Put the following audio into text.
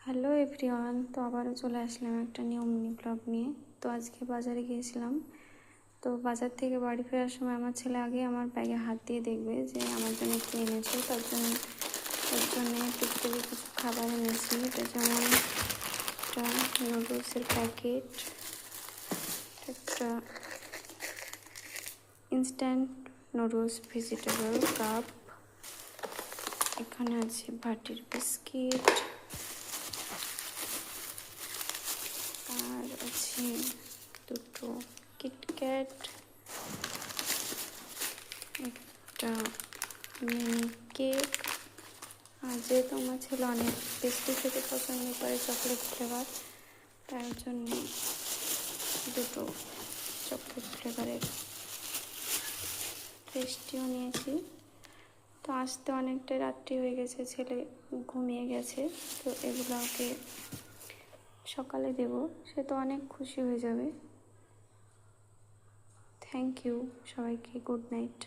Hello everyone, তো আবারও চলে আসলাম একটা নিউ মিনি ব্লগ নিয়ে। তো আজকে বাজারে গিয়েছিলাম। তো বাজার থেকে বাড়ি ফেরার সময় আমার ছেলে আগে আমার ব্যাগে হাত দিয়ে দেখবে যে আমার জন্য কী এনেছে। তার জন্য টুকটাকি কিছু খাবার এনেছি। এটা যেমন একটা নুডলসের প্যাকেট, একটা ইনস্ট্যান্ট নুডলস ভেজিটেবল কাপ, এখানে আছে ভাটির বিস্কিট, আর আছে দুটো কিটক্যাট, একটা মিনি কেক। আর যেহেতু আমার ছেলে অনেক বিস্কুট খেতে পছন্দ করে, চকলেট ফ্লেভার, তার জন্যে দুটো চকলেট ফ্লেভারের পেস্ট্রিও নিয়েছি। তো আসতে অনেকটাই রাত্রি হয়ে গেছে, ছেলে ঘুমিয়ে গেছে। তো এগুলো ওকে সকালে দেব, সে তো অনেক খুশি হয়ে যাবে। থ্যাংক ইউ সবাইকে, গুড নাইট।